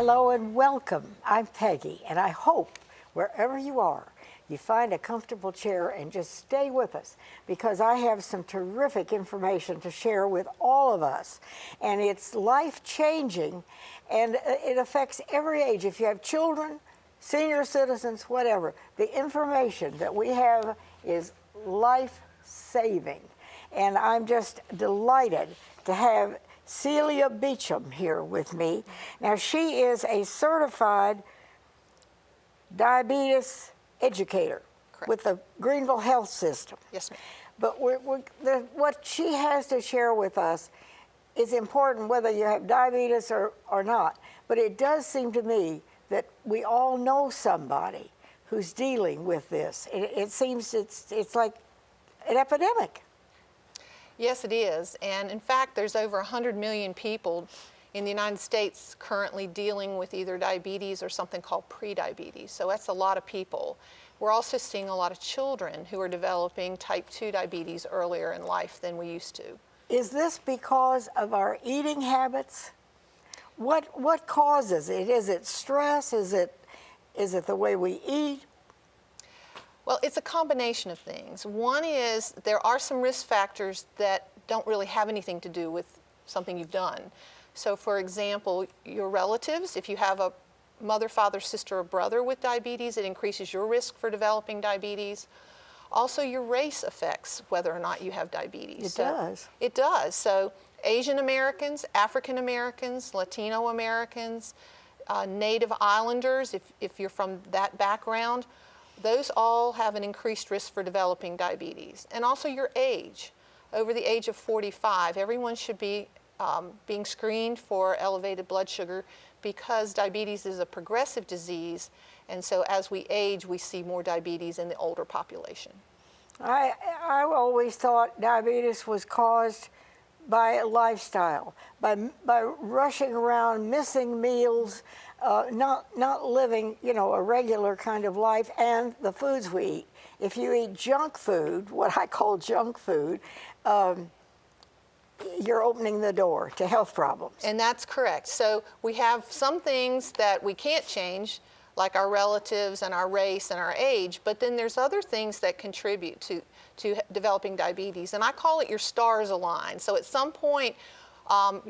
Hello and welcome. I'm Peggy, and I hope wherever you are, you find a comfortable chair and just stay with us, because I have some terrific information to share with all of us. And it's life-changing, and it affects every age. If you have children, senior citizens, whatever, the information that we have is life-saving. And I'm just delighted to have Celia Beauchamp here with me. Now, she is a certified diabetes educator. Correct. With the Greenville Health System. Yes, ma'am. But what she has to share with us is important whether you have diabetes or not. But it does seem to me that we all know somebody who's dealing with this. It seems it's like an epidemic. Yes, it is. And in fact, there's over 100 million people in the United States currently dealing with either diabetes or something called prediabetes. So that's a lot of people. We're also seeing a lot of children who are developing type 2 diabetes earlier in life than we used to. Is this because of our eating habits? What causes it? Is it stress? Is it the way we eat? Well, it's a combination of things. One is there are some risk factors that don't really have anything to do with something you've done. So for example, your relatives, if you have a mother, father, sister, or brother with diabetes, it increases your risk for developing diabetes. Also, your race affects whether or not you have diabetes. It does. It does. So Asian Americans, African Americans, Latino Americans, Native Islanders, if you're from that background, those all have an increased risk for developing diabetes. And also your age. Over the age of 45, everyone should be being screened for elevated blood sugar, because diabetes is a progressive disease, and so as we age, we see more diabetes in the older population. I always thought diabetes was caused by a lifestyle, by rushing around, missing meals, not living, a regular kind of life, and the foods we eat. If you eat junk food, what I call junk food, you're opening the door to health problems. And that's correct. So we have some things that we can't change, like our relatives and our race and our age, but then there's other things that contribute to developing diabetes, and I call it your stars align. So at some point,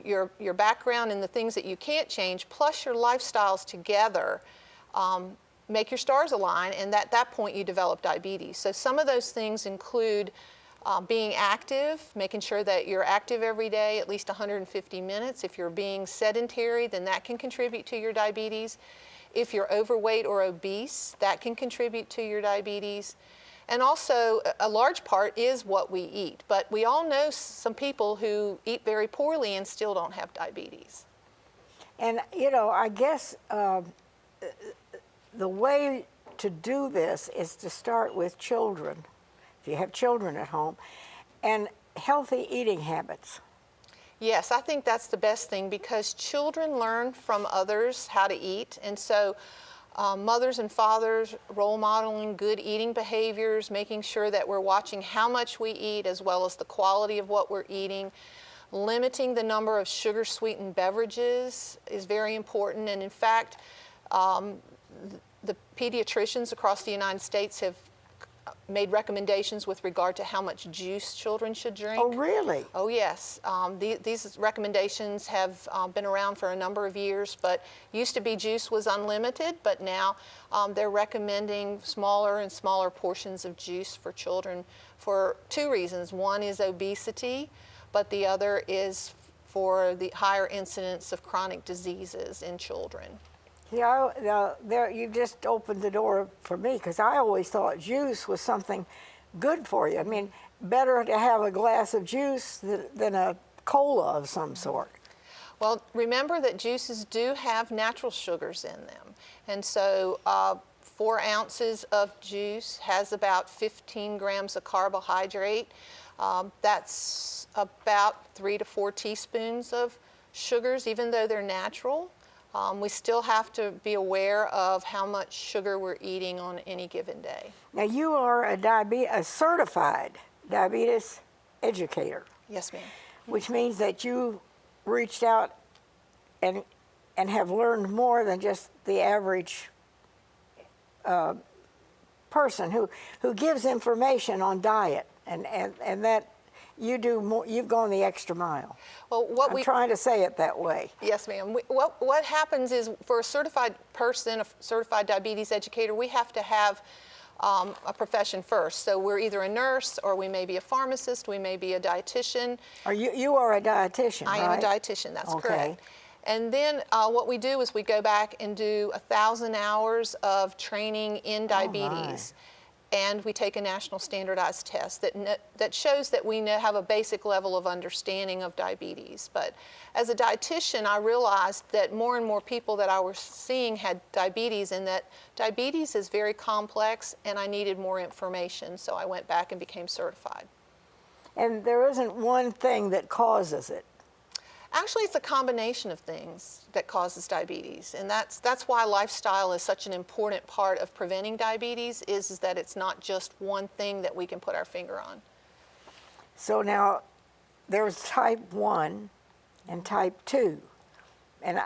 your background and the things that you can't change, plus your lifestyles together, make your stars align, and at that point you develop diabetes. So some of those things include being active, making sure that you're active every day, at least 150 minutes. If you're being sedentary, then that can contribute to your diabetes. If you're overweight or obese, that can contribute to your diabetes. And also, a large part is what we eat. But we all know some people who eat very poorly and still don't have diabetes. And, I guess the way to do this is to start with children, if you have children at home, and healthy eating habits. Yes, I think that's the best thing, because children learn from others how to eat. And so mothers and fathers role modeling good eating behaviors, making sure that we're watching how much we eat as well as the quality of what we're eating. Limiting the number of sugar-sweetened beverages is very important. And in fact, the pediatricians across the United States have made recommendations with regard to how much juice children should drink. Oh, really? Oh, yes. These recommendations have been around for a number of years, but used to be juice was unlimited, but now they're recommending smaller and smaller portions of juice for children for two reasons. One is obesity, but the other is for the higher incidence of chronic diseases in children. Yeah, you just opened the door for me, because I always thought juice was something good for you. I mean, better to have a glass of juice than a cola of some sort. Well, remember that juices do have natural sugars in them. And so 4 ounces of juice has about 15 grams of carbohydrate. That's about 3 to 4 teaspoons of sugars, even though they're natural. We still have to be aware of how much sugar we're eating on any given day. Now, you are a certified diabetes educator. Yes, ma'am. Which means that you reached out and and have learned more than just the average person who gives information on diet, and that you do more, you've gone the extra mile. Well, what I'm trying to say it that way. Yes, ma'am. What happens is, for a certified person, a certified diabetes educator, we have to have a profession first. So we're either a nurse, or we may be a pharmacist, we may be a dietitian. You are a dietitian, I right? am a dietitian, that's Okay. correct. And then what we do is we go back and do 1,000 hours of training in diabetes. And we take a national standardized test that shows that we have a basic level of understanding of diabetes. But as a dietitian, I realized that more and more people that I was seeing had diabetes, and that diabetes is very complex, and I needed more information. So I went back and became certified. And there isn't one thing that causes it. Actually, it's a combination of things that causes diabetes, and that's why lifestyle is such an important part of preventing diabetes, is that it's not just one thing that we can put our finger on. So now, there's type 1 and type 2. And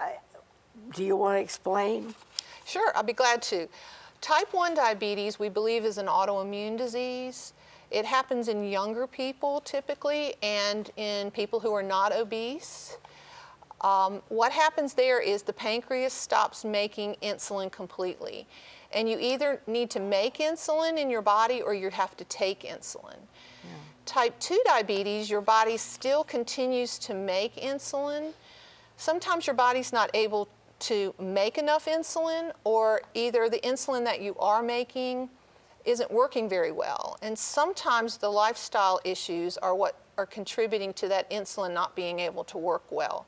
do you want to explain? Sure, I'll be glad to. Type 1 diabetes, we believe, is an autoimmune disease. It happens in younger people typically, and in people who are not obese. What happens there is the pancreas stops making insulin completely. And you either need to make insulin in your body, or you have to take insulin. Yeah. Type 2 diabetes, your body still continues to make insulin. Sometimes your body's not able to make enough insulin, or either the insulin that you are making isn't working very well. And sometimes the lifestyle issues are what are contributing to that insulin not being able to work well.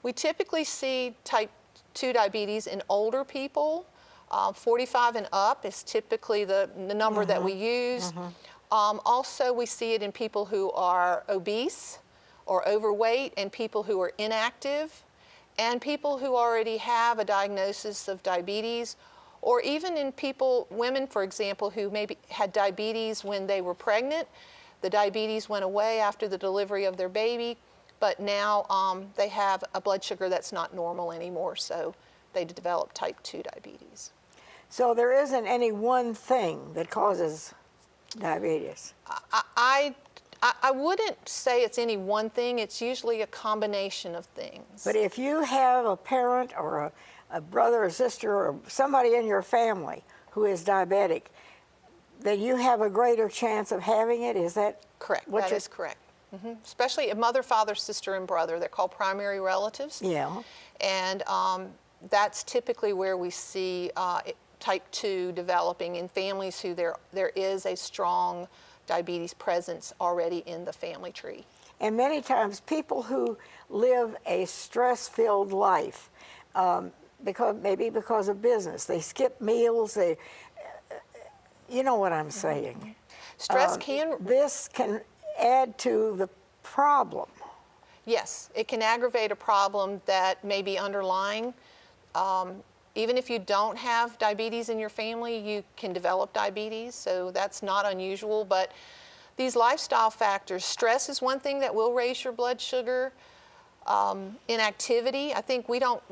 We typically see type 2 diabetes in older people. 45 and up is typically the number that we use. Also, we see it in people who are obese or overweight, and people who are inactive, and people who already have a diagnosis of diabetes, or even in people, women, for example, who maybe had diabetes when they were pregnant. The diabetes went away after the delivery of their baby, but now they have a blood sugar that's not normal anymore, so they develop type 2 diabetes. So there isn't any one thing that causes diabetes? I wouldn't say it's any one thing. It's usually a combination of things. But if you have a parent or a brother or sister or somebody in your family who is diabetic, then you have a greater chance of having it? Is that correct? That is correct. Especially a mother, father, sister, and brother. They're called primary relatives. Yeah. And that's typically where we see type 2 developing in families who there is a strong diabetes presence already in the family tree. And many times people who live a stress-filled life, because of business, they skip meals, you know what I'm saying. Stress this can add to the problem. Yes, it can aggravate a problem that may be underlying. Even if you don't have diabetes in your family, you can develop diabetes, so that's not unusual. But these lifestyle factors, stress is one thing that will raise your blood sugar. Inactivity, I think we don't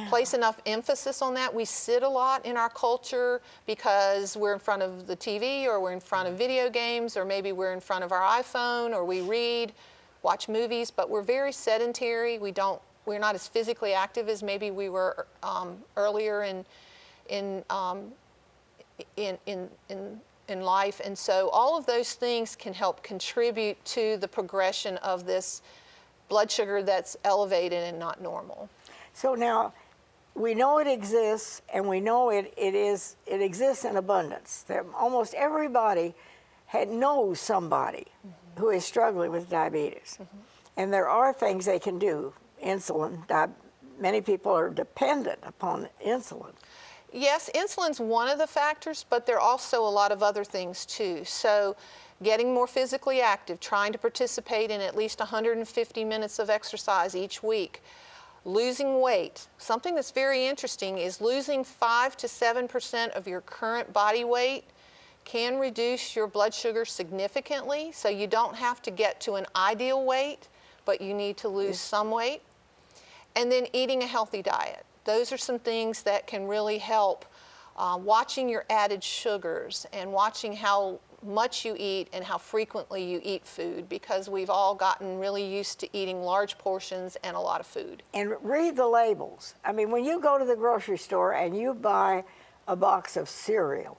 place enough emphasis on that. We sit a lot in our culture because we're in front of the TV, or we're in front of video games, or maybe we're in front of our iPhone, or we read, watch movies, but we're very sedentary. We're not as physically active as maybe we were earlier in life, and so all of those things can help contribute to the progression of this blood sugar that's elevated and not normal. So now, we know it exists, and we know it exists in abundance. Almost everybody knows somebody who is struggling with diabetes, and there are things they can do. Insulin. Many people are dependent upon insulin. Yes, insulin's one of the factors, but there are also a lot of other things too. So getting more physically active, trying to participate in at least 150 minutes of exercise each week. Losing weight. Something that's very interesting is losing 5 to 7% of your current body weight can reduce your blood sugar significantly, so you don't have to get to an ideal weight, but you need to lose some weight. And then eating a healthy diet. Those are some things that can really help. Watching your added sugars and watching how much you eat and how frequently you eat food, because we've all gotten really used to eating large portions and a lot of food. And read the labels. I mean, when you go to the grocery store and you buy a box of cereal,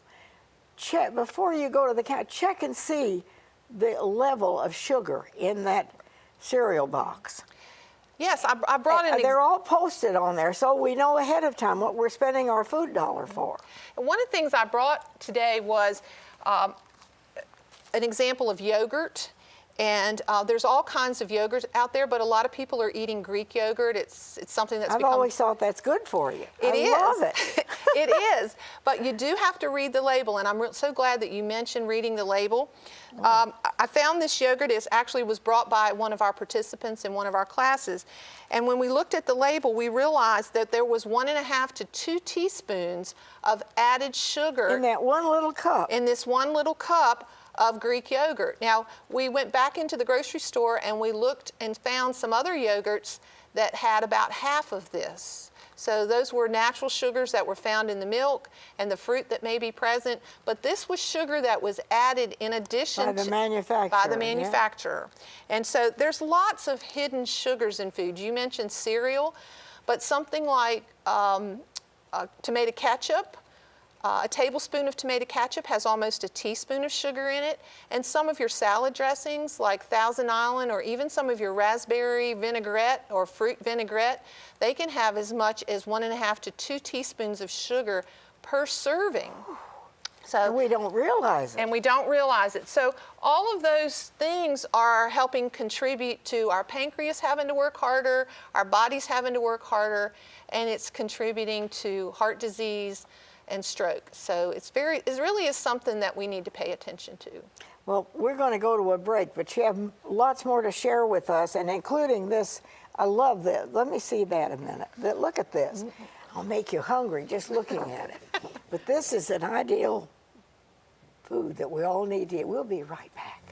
check before you go to the counter, check and see the level of sugar in that cereal box. Yes, I brought in. They're all posted on there, so we know ahead of time what we're spending our food dollar for. And one of the things I brought today was an example of yogurt. And there's all kinds of yogurt out there, but a lot of people are eating Greek yogurt. It's something that's I've always thought that's good for you. I love it. It is, but you do have to read the label, and I'm so glad that you mentioned reading the label. I found this yogurt was brought by one of our participants in one of our classes, and when we looked at the label, we realized that there was 1.5 to 2 teaspoons of added sugar in that one little cup. In this one little cup of Greek yogurt. Now, we went back into the grocery store and we looked and found some other yogurts that had about half of this. So those were natural sugars that were found in the milk and the fruit that may be present, but this was sugar that was added in addition by the manufacturer. Yeah. And so there's lots of hidden sugars in food. You mentioned cereal, but something like tomato ketchup, a tablespoon of tomato ketchup has almost a teaspoon of sugar in it, and some of your salad dressings like Thousand Island or even some of your raspberry vinaigrette or fruit vinaigrette, they can have as much as 1.5 to 2 teaspoons of sugar per serving. So, and we don't realize it. And we don't realize it. So all of those things are helping contribute to our pancreas having to work harder, our bodies having to work harder, and it's contributing to heart disease and stroke. So it really is something that we need to pay attention to. Well, we're going to go to a break, but you have lots more to share with us, and including this. I love this. Let me see that a minute. Look at this. I'll make you hungry just looking at it. But this is an ideal food that we all need to eat. We'll be right back.